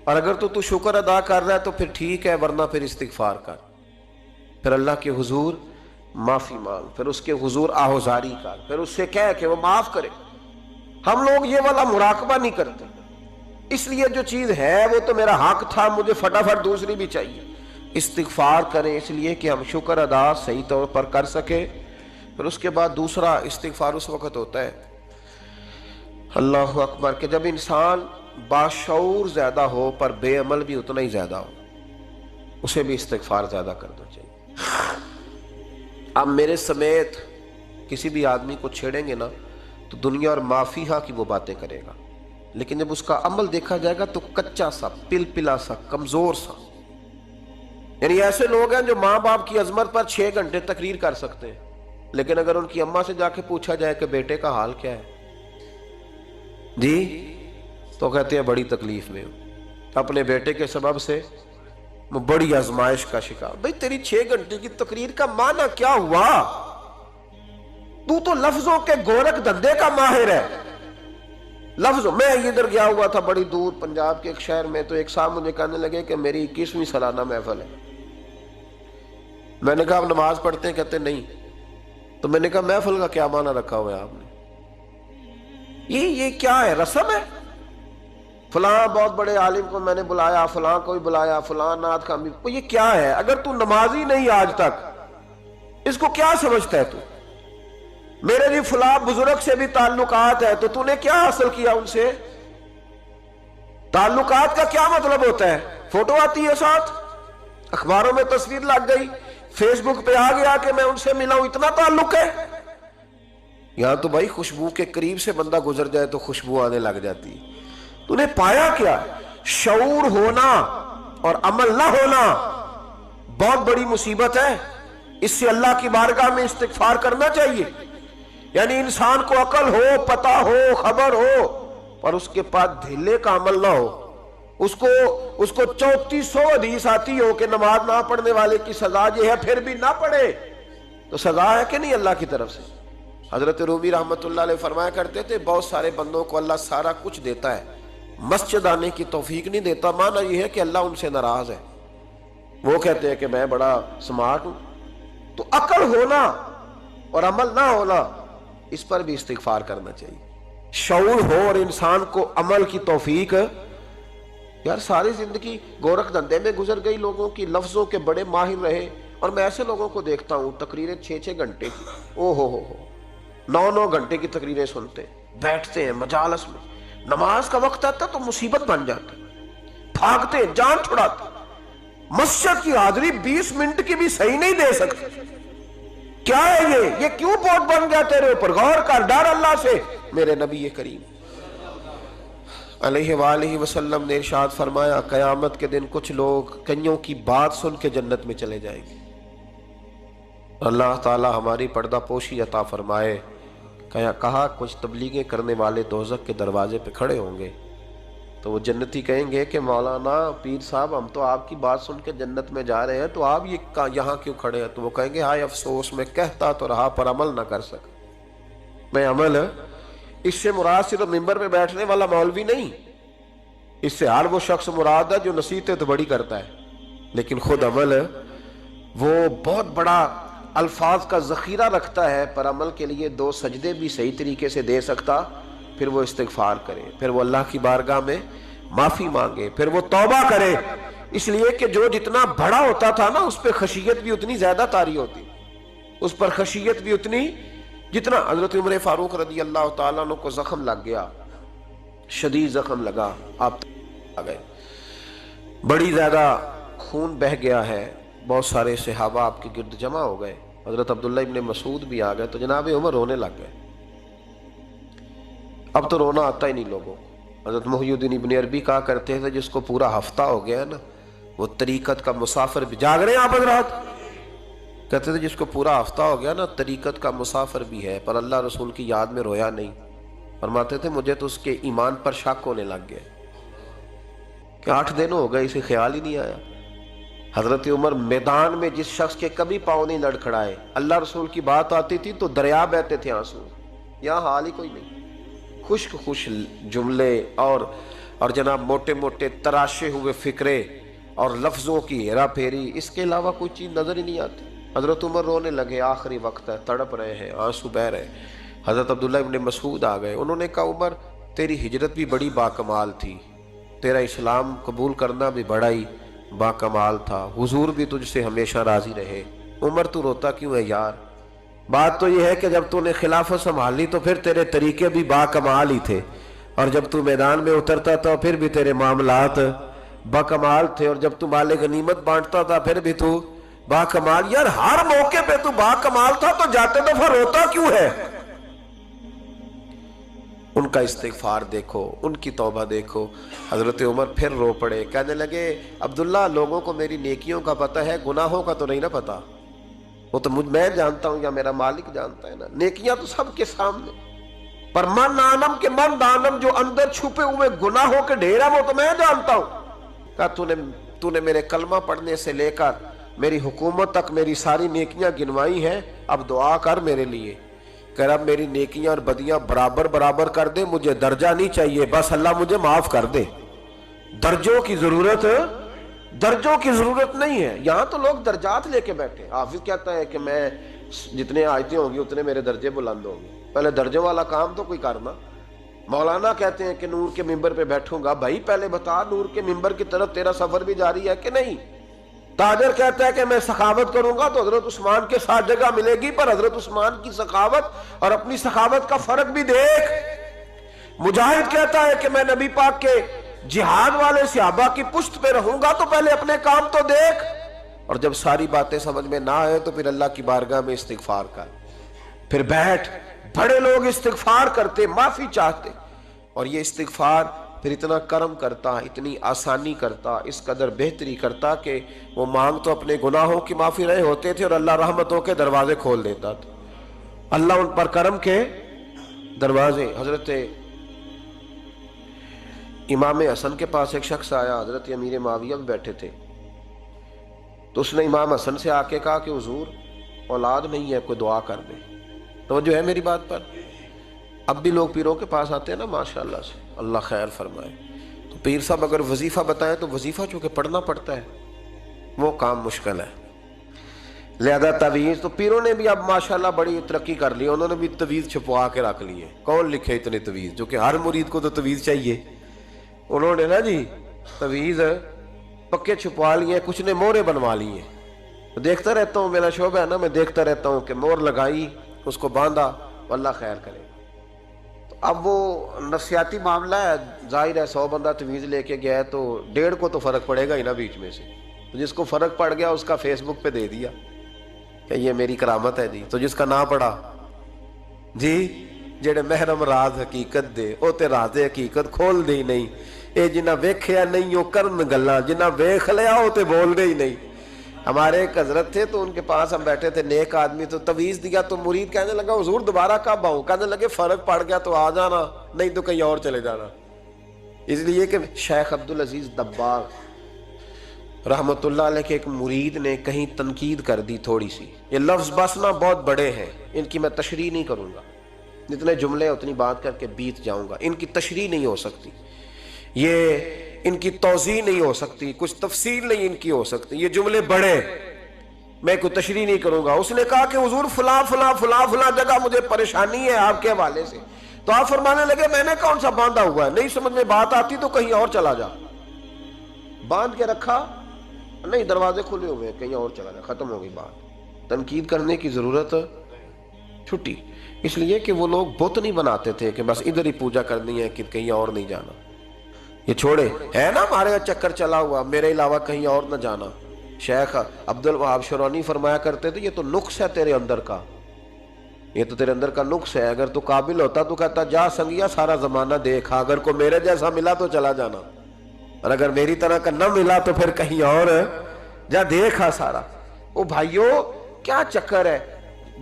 اور اگر تو شکر ادا کر رہا ہے تو پھر ٹھیک ہے، ورنہ پھر استغفار کر، پھر اللہ کے حضور معافی مانگ، پھر اس کے حضور آہوزاری کر، پھر اس سے کہہ کہ وہ معاف کرے. ہم لوگ یہ والا مراقبہ نہیں کرتے، اس لیے جو چیز ہے وہ تو میرا حق تھا، مجھے فٹافٹ دوسری بھی چاہیے. استغفار کریں اس لیے کہ ہم شکر ادا صحیح طور پر کر سکے. پھر اس کے بعد دوسرا استغفار اس وقت ہوتا ہے اللہ اکبر کہ جب انسان باشعور زیادہ ہو پر بے عمل بھی اتنا ہی زیادہ ہو، اسے بھی استغفار زیادہ کرنا چاہیے. اب میرے سمیت کسی بھی آدمی کو چھیڑیں گے نا تو دنیا اور مافیہا کی وہ باتیں کرے گا، لیکن جب اس کا عمل دیکھا جائے گا تو کچا سا، پلپلا سا، کمزور سا. یعنی ایسے لوگ ہیں جو ماں باپ کی عظمت پر 6 گھنٹے تقریر کر سکتے ہیں، لیکن اگر ان کی اماں سے جا کے پوچھا جائے کہ بیٹے کا حال کیا ہے جی، تو کہتے ہیں بڑی تکلیف میں ہوں، اپنے بیٹے کے سبب سے بڑی آزمائش کا شکار. بھئی تیری 6 گھنٹے کی تقریر کا معنی کیا ہوا؟ تو لفظوں کے گورکھ دھندے کا ماہر ہے. لفظوں میں ادھر گیا ہوا تھا بڑی دور پنجاب کے ایک شہر میں، تو ایک صاحب مجھے کہنے لگے کہ میری 21ویں سالانہ محفل ہے. میں نے کہا آپ نماز پڑھتے ہیں؟ کہتے نہیں. تو میں نے کہا محفل کا کیا معنی رکھا ہوا ہے آپ نے؟ یہ کیا ہے، رسم ہے؟ فلاں بہت بڑے عالم کو میں نے بلایا، فلاں کو بھی بلایا، فلاں نعت خواں بھی. یہ کیا ہے؟ اگر تو نمازی نہیں آج تک، اس کو کیا سمجھتا ہے تو؟ میرے بھی فلاں بزرگ سے بھی تعلقات ہے، تو نے کیا حاصل کیا ان سے؟ تعلقات کا کیا مطلب ہوتا ہے؟ فوٹو آتی ہے ساتھ، اخباروں میں تصویر لگ گئی، فیس بک پہ آ گیا کہ میں ان سے ملا ہوں، اتنا تعلق ہے. یہاں تو بھائی خوشبو کے قریب سے بندہ گزر جائے تو خوشبو آنے لگ جاتی ہے. تو نے پایا کیا؟ شعور ہونا اور عمل نہ ہونا بہت بڑی مصیبت ہے. اس سے اللہ کی بارگاہ میں استغفار کرنا چاہیے. یعنی انسان کو عقل ہو، پتہ ہو، خبر ہو، اور اس کے پاس دھیلے کا عمل نہ ہو. اس کو 3400 حدیث آتی ہو کہ نماز نہ پڑھنے والے کی سزا یہ ہے، پھر بھی نہ پڑھے تو سزا ہے کہ نہیں اللہ کی طرف سے؟ حضرت رومی رحمت اللہ علیہ فرمایا کرتے تھے بہت سارے بندوں کو اللہ سارا کچھ دیتا ہے، مسجد آنے کی توفیق نہیں دیتا. معنی یہ ہے کہ اللہ ان سے ناراض ہے. وہ کہتے ہیں کہ میں بڑا سمارٹ ہوں. تو عقل ہونا اور عمل نہ ہونا، اس پر بھی استغفار کرنا چاہیے. شعور ہو اور انسان کو عمل کی توفیق. یار ساری زندگی گورکھ دھندے میں گزر گئی لوگوں کی، لفظوں کے بڑے ماہر رہے، اور میں ایسے لوگوں کو دیکھتا ہوں تقریریں 6 گھنٹے کی، او ہو 9 گھنٹے کی تقریریں سنتے بیٹھتے ہیں مجالس میں. نماز کا وقت آتا تو مصیبت بن جاتا، بھاگتے ہیں، جان چھڑاتے. مسجد کی حاضری 20 منٹ کی بھی صحیح نہیں دے سکتے. کیا ہے یہ کیوں بہت بن گیا تیرے اوپر؟ غور کر، ڈر اللہ سے. میرے نبی کریم علیہ وآلہ وسلم نے ارشاد فرمایا قیامت کے دن کچھ لوگ کئیوں کی بات سن کے جنت میں چلے جائیں گے. اللہ تعالی ہماری پردہ پوشی عطا فرمائے. کہا کچھ تبلیغیں کرنے والے دوزخ کے دروازے پہ کھڑے ہوں گے تو وہ جنتی کہیں گے کہ مولانا پیر صاحب ہم تو آپ کی بات سن کے جنت میں جا رہے ہیں، تو آپ یہاں کیوں کھڑے ہیں؟ تو وہ کہیں گے ہائے افسوس، میں کہتا تو رہا پر عمل نہ کر سکا. میں عمل، اس سے مراد صرف ممبر پہ بیٹھنے والا مولوی نہیں، اس سے ہر وہ شخص مراد ہے جو نصیحتیں تو بڑی کرتا ہے لیکن خود عمل وہ بہت بڑا الفاظ کا ذخیرہ رکھتا ہے، پر عمل کے لیے 2 سجدے بھی صحیح طریقے سے دے سکتا. پھر وہ استغفار کرے، پھر وہ اللہ کی بارگاہ میں معافی مانگے، پھر وہ توبہ کرے. اس لیے کہ جو جتنا بڑا ہوتا تھا نا اس پہ خشیت بھی اتنی زیادہ طاری ہوتی، اس پر خشیت بھی اتنی جتنا. حضرت عمر فاروق رضی اللہ تعالیٰ عنہ کو زخم لگ گیا، شدید زخم لگا، آپ آ گئے، بڑی زیادہ خون بہ گیا ہے، بہت سارے صحابہ آپ کے گرد جمع ہو گئے، حضرت عبداللہ ابن مسعود بھی آ گئے، تو جناب عمر رونے لگ گئے۔ اب تو رونا آتا ہی نہیں لوگوں کو۔ حضرت محی الدین ابن عربی کہا کرتے تھے جس کو پورا ہفتہ ہو گیا ہے نا، وہ طریقت کا مسافر بھی، جاگ رہے ہیں آپ حضرات؟ کہتے تھے جس کو پورا ہفتہ ہو گیا نا طریقت کا مسافر بھی ہے، پر اللہ رسول کی یاد میں رویا نہیں۔ فرماتے تھے مجھے تو اس کے ایمان پر شک ہونے لگ گیا کہ 8 دن ہو گئے، اسے خیال ہی نہیں آیا۔ حضرت عمر میدان میں جس شخص کے کبھی پاؤں نہیں لڑکھڑائے، اللہ رسول کی بات آتی تھی تو دریا بہتے تھے آنسو، یہاں حال ہی کوئی نہیں۔ خشک خشک جملے اور جناب موٹے موٹے تراشے ہوئے فکرے اور لفظوں کی ہیرا پھیری، اس کے علاوہ کوئی چیز نظر ہی نہیں آتی۔ حضرت عمر رونے لگے، آخری وقت ہے، تڑپ رہے ہیں، آنسو بہہ رہے۔ حضرت عبداللہ ابن مسعود آ گئے، انہوں نے کہا عمر تیری ہجرت بھی بڑی باکمال تھی، تیرا اسلام قبول کرنا بھی بڑا ہی باکمال تھا، حضور بھی تجھ سے ہمیشہ راضی رہے۔ عمر تو روتا کیوں ہے یار؟ بات تو یہ ہے کہ جب تو نے خلافت سنبھالی تو پھر تیرے طریقے بھی باکمال ہی تھے، اور جب تو میدان میں اترتا تھا پھر بھی تیرے معاملات باکمال تھے، اور جب تو مال غنیمت بانٹتا تھا پھر بھی تو باکمال۔ یار ہر موقع پہ تو باکمال تھا، تو جاتے دفعہ روتا کیوں ہے؟ ان کا استغفار دیکھو، ان کی توبہ دیکھو۔ حضرت عمر پھر رو پڑے، کہنے لگے عبداللہ لوگوں کو میری نیکیوں کا پتہ ہے، گناہوں کا تو نہیں نا پتہ۔ وہ تو میں جانتا ہوں یا میرا مالک جانتا ہے نا، نیکیاں تو سب کے سامنے، پر من آنم کے من دانم، جو اندر چھپے ہوئے گناہوں کے ڈھیر ہیں وہ تو میں جانتا ہوں۔ کہا تو نے میرے کلمہ پڑھنے سے لے کر میری حکومت تک میری ساری نیکیاں گنوائی ہیں، اب دعا کر میرے لیے کہ رب میری نیکیاں اور بدیاں برابر برابر کر دے، مجھے درجہ نہیں چاہیے، بس اللہ مجھے معاف کر دے۔ درجوں کی ضرورت نہیں ہے، یہاں تو لوگ درجات لے کے بیٹھے۔ حافظ کہتا ہے کہ میں جتنے آیتیں ہوں گی اتنے میرے درجے بلند ہوں گے، پہلے درجوں والا کام تو کوئی کرنا۔ مولانا کہتے ہیں کہ نور کے ممبر پہ بیٹھوں گا، بھائی پہلے بتا نور کے ممبر کی طرف تیرا سفر بھی جاری ہے کہ نہیں؟ تاجر کہتا ہے کہ میں سخاوت کروں گا تو حضرت عثمان کے ساتھ جگہ ملے گی، پر حضرت عثمان کی سخاوت اور اپنی سخاوت کا فرق بھی دیکھ۔ مجاہد کہتا ہے کہ میں نبی پاک کے جہاد والے صحابہ کی پشت پہ رہوں گا، تو پہلے اپنے کام تو دیکھ۔ اور جب ساری باتیں سمجھ میں نہ آئے تو پھر اللہ کی بارگاہ میں استغفار کر، پھر بیٹھ۔ بڑے لوگ استغفار کرتے، معافی چاہتے، اور یہ استغفار پھر اتنا کرم کرتا، اتنی آسانی کرتا، اس قدر بہتری کرتا کہ وہ مانگ تو اپنے گناہوں کی معافی رہے ہوتے تھے اور اللہ رحمتوں کے دروازے کھول دیتا تھا، اللہ ان پر کرم کے دروازے۔ حضرت امام حسن کے پاس ایک شخص آیا، حضرت امیر معاویہ بھی بیٹھے تھے، تو اس نے امام حسن سے آ کے کہا کہ حضور اولاد نہیں ہے، کوئی دعا کر دے۔ توجہ ہے میری بات پر؟ اب بھی لوگ پیروں کے پاس آتے ہیں نا، ماشاءاللہ سے، اللہ خیر فرمائے، تو پیر صاحب اگر وظیفہ بتائیں تو وظیفہ چونکہ پڑھنا پڑتا ہے، وہ کام مشکل ہے، لہذا تعویذ تو پیروں نے بھی اب ماشاءاللہ بڑی ترقی کر لی، انہوں نے بھی تعویذ چھپوا کے رکھ لیے۔ کون لکھے اتنے تعویذ؟ جو کہ ہر مرید کو تو تعویذ چاہیے، انہوں نے نا جی تعویذ پکے چھپوا لیے، کچھ نے مورے بنوا لی ہیں۔ دیکھتا رہتا ہوں، میرا شعبہ ہے نا، میں دیکھتا رہتا ہوں کہ مور لگائی، اس کو باندھا، اللہ خیر کرے۔ اب وہ نفسیاتی معاملہ ہے، ظاہر ہے 100 بندہ تعویذ لے کے گیا ہے تو 1.5 کو تو فرق پڑے گا ہی نا بیچ میں سے، تو جس کو فرق پڑ گیا اس کا فیس بک پہ دے دیا کہ یہ میری کرامت ہے جی، تو جس کا نہ پڑا جی جڑے محرم راز حقیقت دے او تے راز حقیقت کھول دے ہی نہیں، اے جنہ ویکھیا نہیں او کرن گلاں، جنہ ویکھ لیا او تے بول دے ہی نہیں۔ ہمارے ایک حضرت تھے تو ان کے پاس ہم بیٹھے تھے، نیک آدمی، تو تعویذ دیا تو مرید کہنے لگا حضور دوبارہ کب آؤں؟ کہنے لگے فرق پڑ گیا تو آ جانا، نہیں تو کہیں اور چلے جانا۔ اس لیے کہ شیخ عبدالعزیز دباغ رحمت اللہ علیہ کے ایک مرید نے کہیں تنقید کر دی تھوڑی سی، یہ لفظ بس نا بہت بڑے ہیں، ان کی میں تشریح نہیں کروں گا، جتنے جملے اتنی بات کر کے بیت جاؤں گا، ان کی تشریح نہیں ہو سکتی، یہ ان کی توضیح نہیں ہو سکتی، کچھ تفصیل نہیں ان کی ہو سکتی، یہ جملے بڑے، میں کوئی تشریح نہیں کروں گا۔ اس نے کہا کہ حضور فلاں فلاں فلاں فلاں جگہ مجھے پریشانی ہے آپ کے حوالے سے، تو آپ فرمانے لگے میں نے کون سا باندھا ہوا ہے، نہیں سمجھ میں بات آتی تو کہیں اور چلا جا، باندھ کے رکھا نہیں، دروازے کھلے ہوئے ہیں، کہیں اور چلا جا، ختم ہو گئی بات۔ تنقید کرنے کی ضرورت چھٹی، اس لیے کہ وہ لوگ بت نہیں بناتے تھے کہ بس ادھر ہی پوجا کرنی ہے کہ کہیں اور نہیں جانا، یہ چھوڑے ہے نا ہمارے چکر چلا ہوا، میرے علاوہ کہیں اور نہ جانا، شیخ عبد الوہاب شرونی فرمایا کرتے تھے یہ تو نقص ہے تیرے اندر کا، یہ تو تیرے اندر کا نقص ہے، اگر تو قابل ہوتا تو کہتا جا سنگیا سارا زمانہ دیکھا، اگر کو میرے جیسا ملا تو چلا جانا، اور اگر میری طرح کا نہ ملا تو پھر کہیں اور جا دیکھا سارا۔ او بھائیو کیا چکر ہے،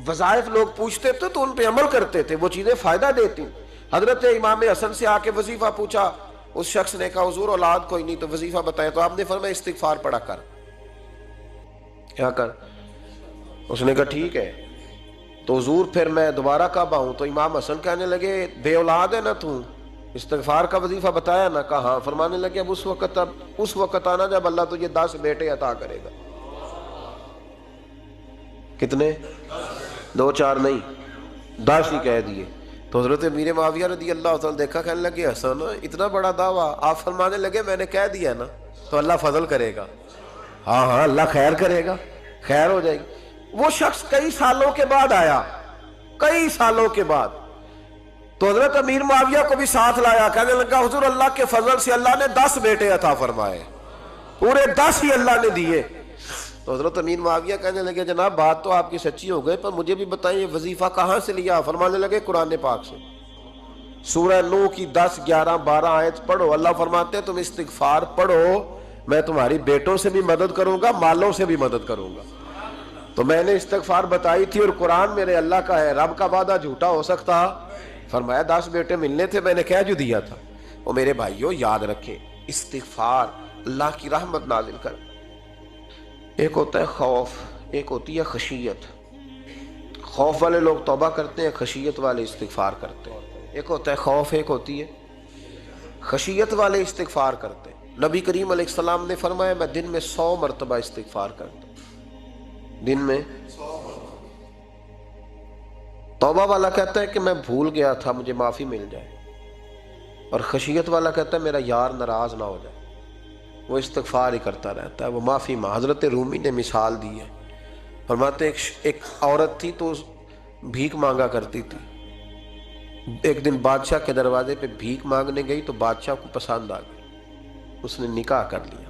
وظائف لوگ پوچھتے تھے تو ان پہ عمل کرتے تھے، وہ چیزیں فائدہ دیتی۔ حضرت امام حسن سے آ کے وظیفہ پوچھا، اس شخص نے کہا حضور اولاد کوئی نہیں تو وظیفہ بتائے، تو آپ نے فرمایا استغفار پڑھا کر۔ کیا کر؟ اس نے کہا ٹھیک ہے۔ تو حضور پھر میں دوبارہ کب آؤں؟ تو امام حسن کہنے لگے بے اولاد ہے نا تو، استغفار کا وظیفہ بتایا نا؟ کہا ہاں۔ فرمانے لگے اب اس وقت آنا جب اللہ تجھے 10 بیٹے عطا کرے گا۔ کتنے؟ 2 4 نہیں، 10 ہی کہہ دیے۔ تو حضرت امیر معاویہ رضی اللہ تعالیٰ دیکھا، کہنے لگے حسن اتنا بڑا دعویٰ؟ آپ فرمانے لگے میں نے کہہ دیا نا تو اللہ فضل کرے گا، ہاں ہاں اللہ خیر کرے گا، خیر ہو جائے گی۔ وہ شخص کئی سالوں کے بعد آیا، کئی سالوں کے بعد، تو حضرت امیر معاویہ کو بھی ساتھ لایا، کہنے لگا حضور اللہ کے فضل سے اللہ نے 10 بیٹے عطا فرمائے، پورے 10 ہی اللہ نے دیے۔ تو حضرت امیر معاویہ کہنے لگے جناب بات تو آپ کی سچی ہو گئی، پر مجھے بھی بتائیں یہ وظیفہ کہاں سے لیا؟ فرمانے لگے قرآن پاک سے، سورہ نوح کی 10 11 12 آیت پڑھو۔ اللہ فرماتے ہیں تم استغفار پڑھو، میں تمہاری بیٹوں سے بھی مدد کروں گا، مالوں سے بھی مدد کروں گا۔ تو میں نے استغفار بتائی تھی اور قرآن میرے اللہ کا ہے، رب کا وعدہ جھوٹا ہو سکتا؟ فرمایا 10 بیٹے ملنے تھے، میں نے کہہ جو دیا تھا۔ وہ میرے بھائیوں یاد رکھے استغفار اللہ کی رحمت نازل کر۔ ایک ہوتا ہے خوف، ایک ہوتی ہے خشیت۔ خوف والے لوگ توبہ کرتے ہیں، خشیت والے استغفار کرتے ہیں۔ ایک ہوتا ہے خوف، ایک ہوتی ہے خشیت والے استغفار کرتے ہیں۔ نبی کریم علیہ السلام نے فرمایا میں دن میں 100 مرتبہ استغفار کرتا ہوں، دن میں۔ توبہ والا کہتا ہے کہ میں بھول گیا تھا مجھے معافی مل جائے، اور خشیت والا کہتا ہے میرا یار ناراض نہ ہو جائے، وہ استغفار ہی کرتا رہتا ہے، وہ معافی حضرت رومی نے مثال دی ہے، فرماتے ایک عورت تھی تو بھیک مانگا کرتی تھی، ایک دن بادشاہ کے دروازے پہ بھیک مانگنے گئی تو بادشاہ کو پسند آ گئی، اس نے نکاح کر لیا۔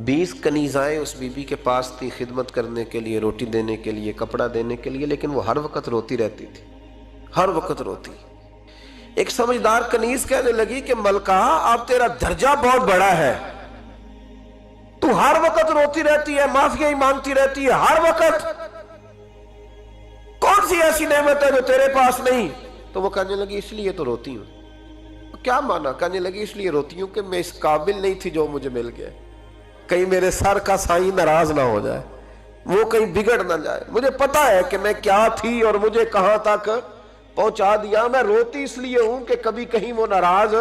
20 کنیزائیں اس بی بی کے پاس تھی خدمت کرنے کے لیے، روٹی دینے کے لیے، کپڑا دینے کے لیے، لیکن وہ ہر وقت روتی رہتی تھی، ہر وقت روتی۔ ایک سمجھدار کنیز کہنے لگی کہ ملکہ اب تیرا درجہ بہت بڑا ہے، تو ہر وقت روتی رہتی ہے، معافیاں ہی مانگتی رہتی ہے ہر وقت، کون سی ایسی نعمت ہے جو تیرے پاس نہیں؟ تو وہ کہنے لگی اس لیے تو روتی ہوں۔ کیا مانا؟ کہنے لگی اس لیے روتی ہوں کہ میں اس قابل نہیں تھی جو مجھے مل گیا، کہیں میرے سر کا سائیں ناراض نہ ہو جائے، وہ کہیں بگڑ نہ جائے، مجھے پتا ہے کہ میں کیا تھی اور مجھے کہاں تک پہنچا دیا، میں روتی اس لیے ہوں کہ کبھی کہیں وہ ناراض۔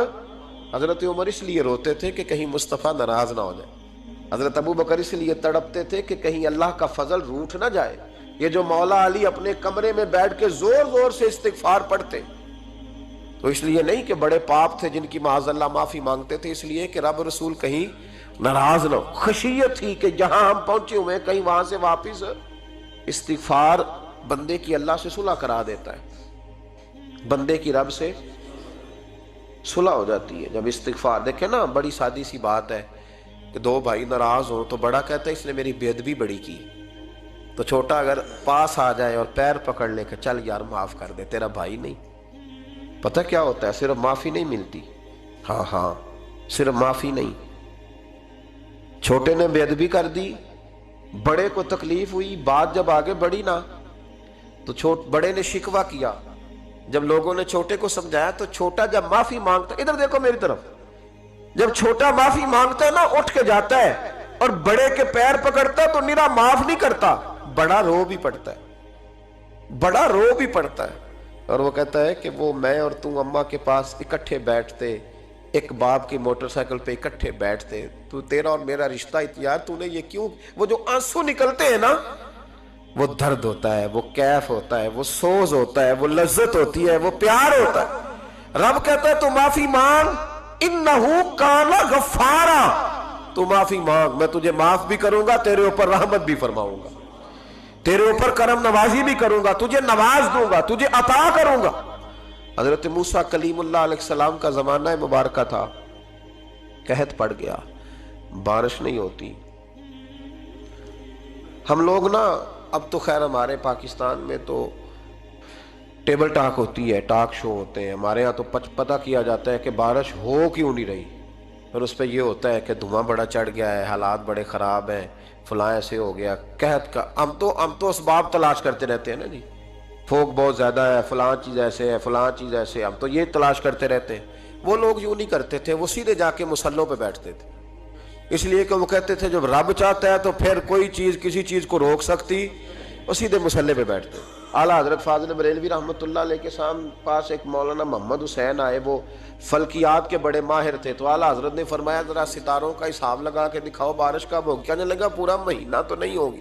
حضرت عمر اس لیے روتے تھے کہ کہیں مصطفیٰ ناراض نہ ہو جائے، حضرت ابو بکر اس لیے تڑپتے تھے کہ کہیں اللہ کا فضل روٹھ نہ جائے۔ یہ جو مولا علی اپنے کمرے میں بیٹھ کے زور زور سے استغفار پڑھتے تو اس لیے نہیں کہ بڑے پاپ تھے جن کی معاذ اللہ معافی مانگتے تھے، اس لیے کہ رب رسول کہیں ناراض نہ ہو۔ خشیت تھی کہ جہاں ہم پہنچے ہوئے کہیں وہاں سے واپس۔ استغفار بندے کی اللہ سے صلح کرا دیتا ہے، بندے کی رب سے صلح ہو جاتی ہے جب استغفار۔ دیکھیں نا بڑی سادی سی بات ہے کہ 2 بھائی ناراض ہوں تو بڑا کہتا ہے اس نے میری بے ادبی بڑی کی، تو چھوٹا اگر پاس آ جائے اور پیر پکڑ لے کہ چل یار معاف کر دے، تیرا بھائی نہیں۔ پتہ کیا ہوتا ہے؟ صرف معافی نہیں ملتی، ہاں صرف معافی نہیں، چھوٹے نے بے ادبی کر دی، بڑے کو تکلیف ہوئی، بات جب آگے بڑھی نا تو بڑے نے شکوہ کیا، جب لوگوں نے چھوٹے کو سمجھایا تو چھوٹا جب معافی مانگتا، ادھر دیکھو میری طرف، جب چھوٹا معافی مانگتا ہے نا اٹھ کے جاتا ہے اور بڑے کے پیر پکڑتا ہے تو نرا معاف نہیں کرتا، بڑا رو بھی پڑتا ہے، بڑا رو بھی پڑتا ہے، اور وہ کہتا ہے کہ وہ میں اور تو اماں کے پاس اکٹھے بیٹھتے، ایک باپ کی موٹر سائیکل پہ اکٹھے بیٹھتے، تو تیرا اور میرا رشتہ یار تو نے یہ کیوں؟ وہ جو آنسو نکلتے ہیں نا وہ درد ہوتا ہے، وہ کیف ہوتا ہے، وہ سوز ہوتا ہے، وہ لذت ہوتی ہے، وہ پیار ہوتا ہے۔ رب کہتا ہے تو معافی مانگ، انہو کان غفارا، تو معافی مانگ، میں تجھے معاف بھی کروں گا، تیرے اوپر رحمت بھی فرماؤں گا، تیرے اوپر کرم نوازی بھی کروں گا، تجھے نواز دوں گا، تجھے عطا کروں گا۔ حضرت موسیٰ کلیم اللہ علیہ السلام کا زمانہ مبارکہ تھا، قحط پڑ گیا، بارش نہیں ہوتی، ہم لوگ نا اب تو خیر ہمارے پاکستان میں تو ٹیبل ٹاک ہوتی ہے، ٹاک شو ہوتے ہیں، ہمارے ہاں تو پتہ کیا جاتا ہے کہ بارش ہو کیوں نہیں رہی، اور اس پہ یہ ہوتا ہے کہ دھواں بڑا چڑھ گیا ہے، حالات بڑے خراب ہیں، فلاں ایسے ہو گیا، قحط کا ہم تو اسباب تلاش کرتے رہتے ہیں نا جی، پھوک بہت زیادہ ہے، فلاں چیز ایسے ہے، فلاں چیز ایسے، ہم تو یہ تلاش کرتے رہتے ہیں۔ وہ لوگ یوں نہیں کرتے تھے، وہ سیدھے جا کے مصلوں پہ بیٹھتے تھے، اس لیے کہ وہ کہتے تھے جب رب چاہتا ہے تو پھر کوئی چیز کسی چیز کو روک سکتی، وہ سیدھے مصلے پہ بیٹھتے۔ اعلیٰ حضرت فاضل بریلوی رحمۃ اللہ علیہ کے پاس ایک مولانا محمد حسین آئے، وہ فلکیات کے بڑے ماہر تھے، تو اعلیٰ حضرت نے فرمایا ذرا ستاروں کا حساب لگا کے دکھاؤ بارش کب ہوگی۔ کہنے لگا پورا مہینہ تو نہیں ہوگی۔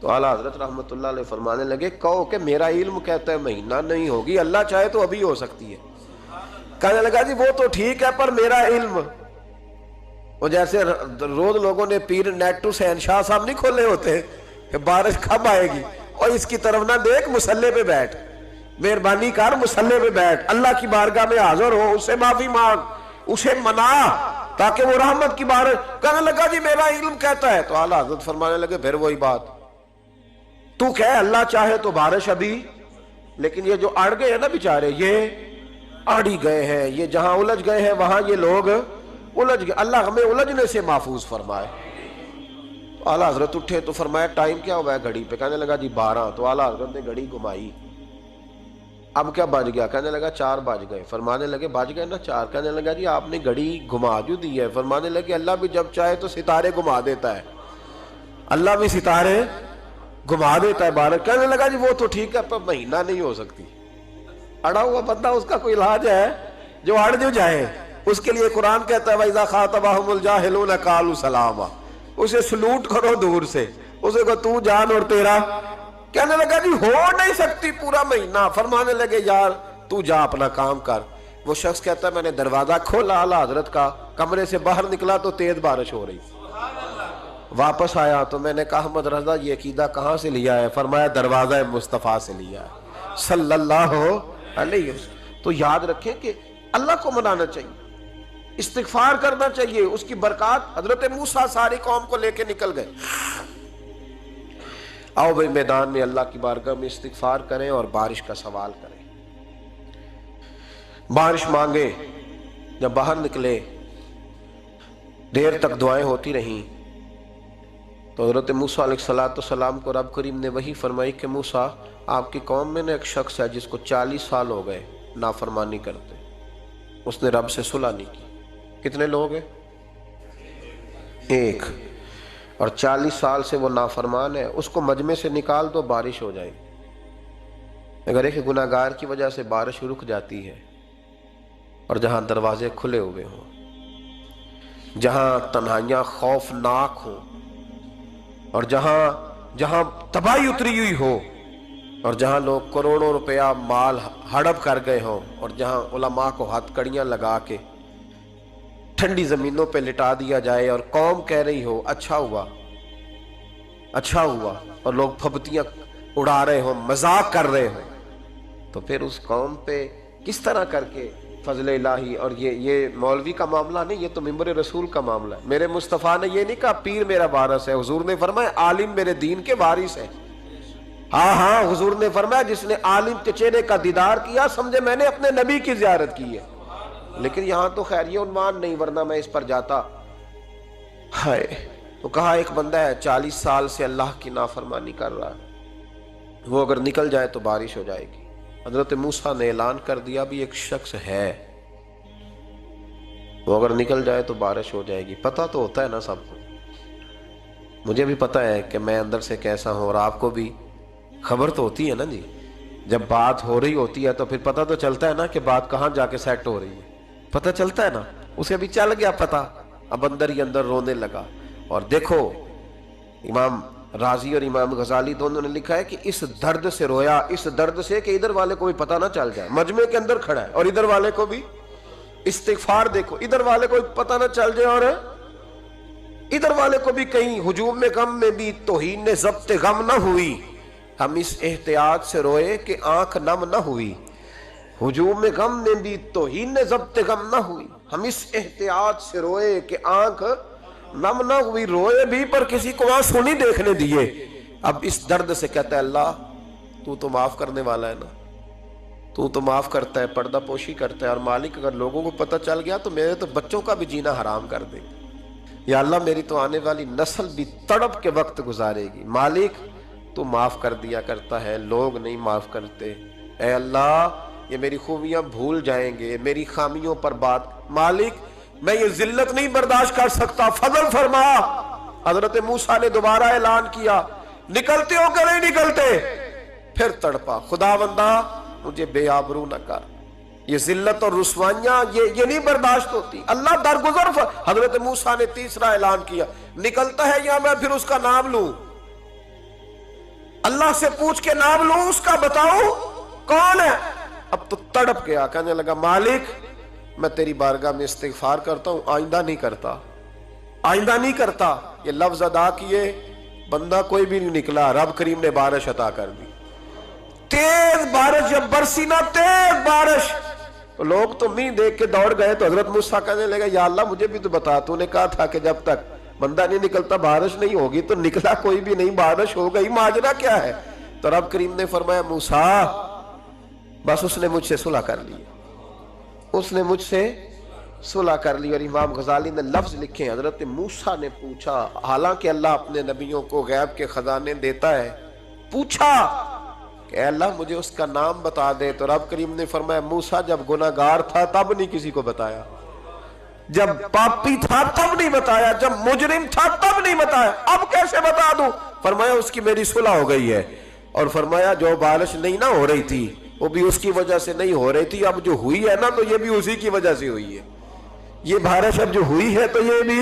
تو اعلیٰ حضرت رحمۃ اللہ علیہ فرمانے لگے کہو کہ میرا علم کہتا ہے مہینہ نہیں ہوگی، اللہ چاہے تو ابھی ہو سکتی ہے۔ کہنے لگا جی وہ تو ٹھیک ہے پر میرا علم، وہ جیسے روز لوگوں نے پیر نیٹو حسین شاہ صاحب نہیں کھولے ہوتے کہ بارش کب آئے گی، اور اس کی طرف نہ دیکھ، مصلے پہ بیٹھ، مہربانی کر مصلے پہ بیٹھ، اللہ کی بارگاہ میں حاضر ہو، اس سے معافی مانگ، اسے منا تاکہ وہ رحمت کی بارش۔ کہنے لگا جی میرا علم کہتا ہے۔ تو اعلیٰ حضرت فرمانے لگے پھر وہی بات، تو کہہ اللہ چاہے تو بارش ابھی، لیکن یہ جو اڑ گئے ہیں نا بیچارے، یہ اڑ ہی گئے ہیں، یہ جہاں الجھ گئے ہیں وہاں یہ لوگ الجھ گئے، اللہ ہمیں الجھنے سے محفوظ فرمائے۔ تو اعلیٰ حضرت اٹھے تو فرمایا ٹائم کیا ہوا ہے گھڑی پہ؟ کہنے لگا جی 12۔ تو اعلیٰ حضرت نے گھڑی گھمائی، اب کیا بج گیا؟ کہنے لگا 4 بج گئے۔ فرمانے لگے بج گئے نا 4؟ کہنے لگا جی آپ نے گھڑی گھما جو دی ہے۔ فرمانے لگے اللہ بھی جب چاہے تو ستارے گھما دیتا ہے، اللہ بھی ستارے گھما دیتا ہے بارش۔ کہنے لگا جی وہ تو ٹھیک ہے پر مہینہ نہیں ہو سکتی۔ اڑا ہوا بندہ اس کا کوئی علاج ہے؟ جو اڑ جو جائے اس کے لیے قرآن کہتا ہے وَإِذَا خَاطَبَهُمُ الْجَاهِلُونَ قَالُوا سَلَامًا، اسے سلوٹ کرو دور سے، اسے کہو تو جان اور تیرا۔ کہنے لگا جی ہو نہیں سکتی پورا مہینہ۔ فرمانے لگے یار تو جا اپنا کام کر۔ وہ شخص کہتا ہے میں نے دروازہ کھولا اعلیٰ حضرت کا، کمرے سے باہر نکلا تو تیز بارش ہو رہی، واپس آیا تو میں نے کہا احمد رضا یہ عقیدہ کہاں سے لیا ہے؟ فرمایا دروازہ مصطفیٰ سے لیا ہے صلی اللہ علیہ وسلم۔ تو یاد رکھیں کہ اللہ کو منانا چاہیے، استغفار کرنا چاہیے، اس کی برکات۔ حضرت موسیٰ ساری قوم کو لے کے نکل گئے۔ آؤ بھائی میدان میں اللہ کی بارگاہ میں استغفار کریں اور بارش کا سوال کریں، بارش مانگیں۔ جب باہر نکلے دیر تک دعائیں ہوتی رہیں تو حضرت موسیٰ علیہ السلام کو رب کریم نے وحی فرمائی کہ موسیٰ آپ کی قوم میں نے ایک شخص ہے جس کو 40 سال ہو گئے نافرمانی کرتے، اس نے رب سے صلح نہیں کی۔ کتنے لوگ ہیں؟ ایک، اور 40 سال سے وہ نافرمان ہے، اس کو مجمع سے نکال دو بارش ہو جائے گی۔ اگر ایک گناہگار کی وجہ سے بارش رک جاتی ہے اور جہاں دروازے کھلے ہوئے ہوں، جہاں تنہائیاں خوفناک ہوں، اور جہاں تباہی اتری ہوئی ہو، اور جہاں لوگ کروڑوں روپیہ مال ہڑپ کر گئے ہوں، اور جہاں علماء کو ہتھ کڑیاں لگا کے ٹھنڈی زمینوں پہ لٹا دیا جائے اور قوم کہہ رہی ہو اچھا ہوا اچھا ہوا، اور لوگ پھبتیاں اڑا رہے ہوں، مذاق کر رہے ہوں، تو پھر اس قوم پہ کس طرح کر کے فضل الہی۔ اور یہ مولوی کا معاملہ نہیں، یہ تو ممبر رسول کا معاملہ ہے۔ میرے مصطفیٰ نے یہ نہیں کہا پیر میرا وارث ہے، حضور نے فرمایا عالم میرے دین کے وارث ہے۔ ہاں حضور نے فرمایا جس نے عالم کے چہرے کا دیدار کیا سمجھے میں نے اپنے نبی کی زیارت کی ہے۔ لیکن یہاں تو خیر یہ عنوان نہیں، ورنہ میں اس پر جاتا۔ ہائے، تو کہا ایک بندہ ہے 40 سال سے اللہ کی نافرمانی کر رہا ہے، وہ اگر نکل جائے تو بارش ہو جائے گی۔ حضرت موسیٰ نے اعلان کر دیا بھی ایک شخص ہے، وہ اگر نکل جائے تو بارش ہو جائے گی۔ پتہ تو ہوتا ہے نا سب کو، مجھے بھی پتہ ہے کہ میں اندر سے کیسا ہوں، اور آپ کو بھی خبر تو ہوتی ہے نا جی۔ جب بات ہو رہی ہوتی ہے تو پھر پتہ تو چلتا ہے نا کہ بات کہاں جا کے سیٹ ہو رہی ہے، پتہ چلتا ہے نا۔ اسے بھی چل گیا پتہ، اب اندر ہی اندر رونے لگا۔ اور دیکھو امام رازی اور امام غزالی دونوں نے لکھا ہے کہ اس درد سے رویا، اس درد سے کہ ادھر والے کو بھی پتہ نہ چل جائے، مجمع کے اندر کھڑا ہے اور ادھر والے کو بھی استغفار، دیکھو ادھر والے کو بھی پتہ نہ چل جائے اور ادھر والے کو بھی کہیں ہجوم میں غم میں بھی توہین نے ضبط غم نہ ہوئی۔ ہم اس احتیاط سے روئے کہ آنکھ نم نہ ہوئی، ہجوم میں غم میں بھی توہین نے ضبط غم نہ ہوئی۔ ہم اس احتیاط سے روئے کہ آنکھ نم نہ ہوئی، روئے بھی پر کسی کو آنسو نہیں دیکھنے دیے۔ اب اس درد سے کہتا ہے اللہ تو تو معاف کرنے والا ہے نا، تو تو معاف کرتا ہے، پردہ پوشی کرتا ہے، اور مالک اگر لوگوں کو پتہ چل گیا تو میرے تو بچوں کا بھی جینا حرام کر دے گا، یا اللہ میری تو آنے والی نسل بھی تڑپ کے وقت گزارے گی۔ مالک تو معاف کر دیا کرتا ہے، لوگ نہیں معاف کرتے، اے اللہ یہ میری خوبیاں بھول جائیں گے، میری خامیوں پر بات، مالک میں یہ ذلت نہیں برداشت کر سکتا، فضل فرما۔ حضرت موسیٰ نے دوبارہ اعلان کیا، نکلتے ہو کہ نہیں نکلتے؟ پھر تڑپا، خداوندا مجھے بے آبرو نہ کر، یہ ذلت اور رسوائیاں یہ نہیں برداشت ہوتی، اللہ درگزر۔ حضرت موسیٰ نے تیسرا اعلان کیا، نکلتا ہے یا میں پھر اس کا نام لوں؟ اللہ سے پوچھ کے نام لوں اس کا، بتاؤ کون ہے؟ اب تو تڑپ گیا، کہنے لگا مالک میں تیری بارگاہ میں استغفار کرتا ہوں، آئندہ نہیں کرتا، آئندہ نہیں کرتا۔ یہ لفظ ادا کیے، بندہ کوئی بھی نہیں نکلا، رب کریم نے بارش عطا کر دی، تیز بارش جب برسی نا، تیز بارش، تو لوگ تو مین دیکھ کے دوڑ گئے، تو حضرت موسیٰ کہنے لگا یا اللہ مجھے بھی تو بتا، تو نے کہا تھا کہ جب تک بندہ نہیں نکلتا بارش نہیں ہوگی، تو نکلا کوئی بھی نہیں، بارش ہو گئی، ماجرا کیا ہے؟ تو رب کریم نے فرمایا موسیٰ بس اس نے مجھ سے صلح کر لی، اس نے مجھ سے صلح کر لی۔ اور امام غزالی نے لفظ لکھے، حضرت موسیٰ نے پوچھا، حالانکہ اللہ اپنے نبیوں کو غیب کے خزانے دیتا ہے، پوچھا کہ اے اللہ مجھے اس کا نام بتا دے، تو رب کریم نے فرمایا موسیٰ جب گناہگار تھا تب نہیں کسی کو بتایا، جب پاپی تھا تب نہیں بتایا، جب مجرم تھا تب نہیں بتایا، اب کیسے بتا دوں؟ فرمایا اس کی میری صلح ہو گئی ہے، اور فرمایا جو بارش نہیں نہ ہو رہی تھی وہ بھی اس کی وجہ سے نہیں ہو رہی تھی، اب جو ہوئی ہے نا تو یہ بھی اسی کی وجہ سے ہوئی ہے، یہ بارش اب جو ہوئی ہے تو یہ بھی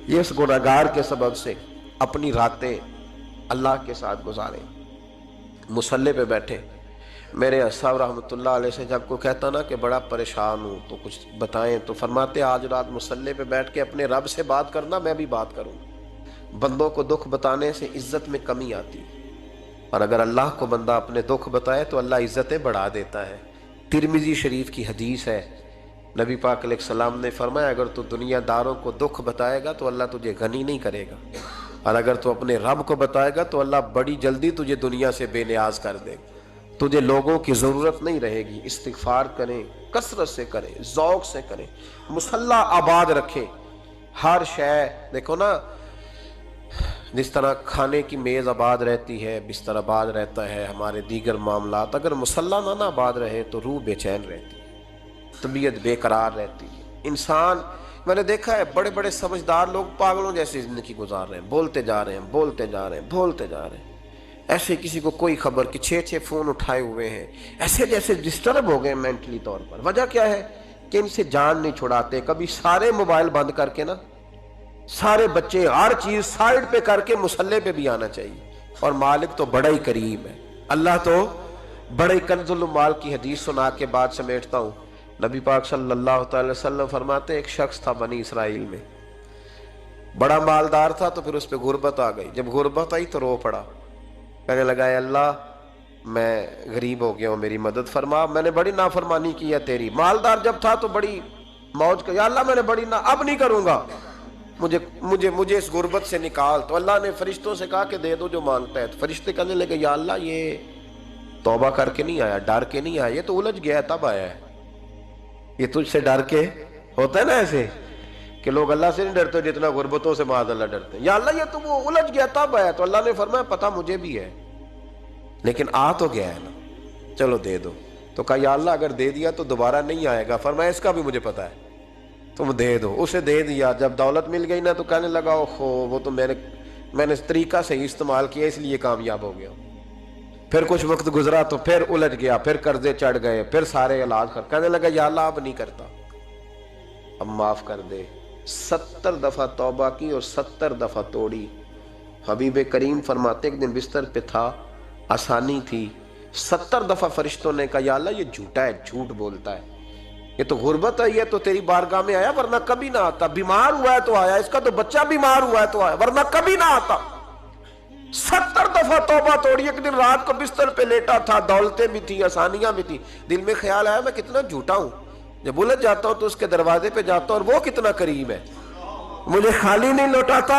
یہ اس گناہگار کے سبب سے۔ اپنی راتیں اللہ کے ساتھ گزاریں، مصلی پہ بیٹھے۔ میرے صاحب رحمۃ اللہ علیہ سے جب کوئی کہتا نا کہ بڑا پریشان ہوں تو کچھ بتائیں، تو فرماتے آج رات مصلی پہ بیٹھ کے اپنے رب سے بات کرنا، میں بھی بات کروں۔ بندوں کو دکھ بتانے سے عزت میں کمی آتی، اور اگر اللہ کو بندہ اپنے دکھ بتائے تو اللہ عزتیں بڑھا دیتا ہے۔ ترمذی شریف کی حدیث ہے، نبی پاک علیہ السلام نے فرمایا اگر تو دنیا داروں کو دکھ بتائے گا تو اللہ تجھے غنی نہیں کرے گا، اور اگر تو اپنے رب کو بتائے گا تو اللہ بڑی جلدی تجھے دنیا سے بے نیاز کر دے گا، تجھے لوگوں کی ضرورت نہیں رہے گی۔ استغفار کریں، کثرت سے کریں، ذوق سے کریں، مصلی آباد رکھیں، ہر شے دیکھو نا، جس طرح کھانے کی میز آباد رہتی ہے، بستر آباد رہتا ہے، ہمارے دیگر معاملات، اگر مصلی نہ آباد رہے تو روح بے چین رہتی ہے، طبیعت بے قرار رہتی ہے۔ انسان میں نے دیکھا ہے بڑے بڑے سمجھدار لوگ پاگلوں جیسی زندگی گزار رہے ہیں، بولتے جا رہے ہیں، بولتے جا رہے ہیں، بولتے جا رہے ہیں، ایسے کسی کو کوئی خبر کہ 6 فون اٹھائے ہوئے ہیں، ایسے جیسے ڈسٹرب ہو گئے مینٹلی طور پر۔ وجہ کیا ہے کہ ان سے جان نہیں چھڑاتے۔ کبھی سارے موبائل بند کر کے نا، سارے بچے ہر چیز سائیڈ پہ کر کے مصلی پہ بھی آنا چاہیے، اور مالک تو بڑا ہی کریم ہے، اللہ تو بڑا ہی کنز المال کی حدیث سنا کے بعد سمیٹتا ہوں۔ نبی پاک صلی اللہ تعالی وسلم فرماتے ایک شخص تھا بنی اسرائیل میں، بڑا مالدار تھا، تو پھر اس پہ غربت آ گئی، جب غربت آئی تو رو پڑا، کہنے لگا اے اللہ میں غریب ہو گیا ہوں، میری مدد فرما، میں نے بڑی نافرمانی کی ہے تیری۔ مالدار جب تھا تو بڑی موج کا، یا اللہ میں نے بڑی اب نہیں کروں گا، مجھے اس غربت سے نکال۔ تو اللہ نے فرشتوں سے کہا کہ دے دو جو مانگتا ہے، تو فرشتے کہنے لگے یا اللہ یہ توبہ کر کے نہیں آیا، ڈر کے نہیں آیا، یہ تو الجھ گیا تب آیا ہے، یہ تجھ سے ڈر کے ہوتا ہے نا ایسے کہ لوگ اللہ سے نہیں ڈرتے جتنا غربتوں سے معاذ اللہ ڈرتے ہیں، یا اللہ یہ تو وہ الجھ گیا تب آیا۔ تو اللہ نے فرمایا پتہ مجھے بھی ہے، لیکن آ تو گیا ہے نا، چلو دے دو۔ تو کہا یا اللہ اگر دے دیا تو دوبارہ نہیں آئے گا، فرمایا اس کا بھی مجھے پتہ ہے، تم دے دو۔ اسے دے دیا، جب دولت مل گئی نا تو کہنے لگا اوہو وہ تو میں نے اس طریقہ سے استعمال کیا اس لیے کامیاب ہو گیا۔ پھر کچھ وقت گزرا تو پھر الجھ گیا، پھر قرضے چڑھ گئے، پھر سارے علاج کہنے لگا یا اللہ اب نہیں کرتا، اب معاف کر دے۔ 70 دفعہ توبہ کی اور 70 دفعہ توڑی۔ حبیب کریم فرماتے ایک دن بستر پہ تھا، آسانی تھی، 70 دفعہ فرشتوں نے کہا یا اللہ یہ جھوٹا ہے، جھوٹ بولتا ہے، یہ تو غربت ہے، یہ تو تیری بارگاہ میں آیا ورنہ کبھی نہ آتا، بیمار ہوا ہے تو آیا، اس کا تو بچہ بیمار ہوا ہے تو آیا ورنہ کبھی نہ آتا۔ 70 دفعہ توبہ توڑی۔ ایک دن رات کو بستر پہ لیٹا تھا، دولتیں بھی تھی، آسانیاں بھی تھی، دل میں خیال آیا میں کتنا جھوٹا ہوں، جب الجھ جاتا ہوں تو اس کے دروازے پہ جاتا ہوں اور وہ کتنا قریب ہے، مجھے خالی نہیں لوٹاتا۔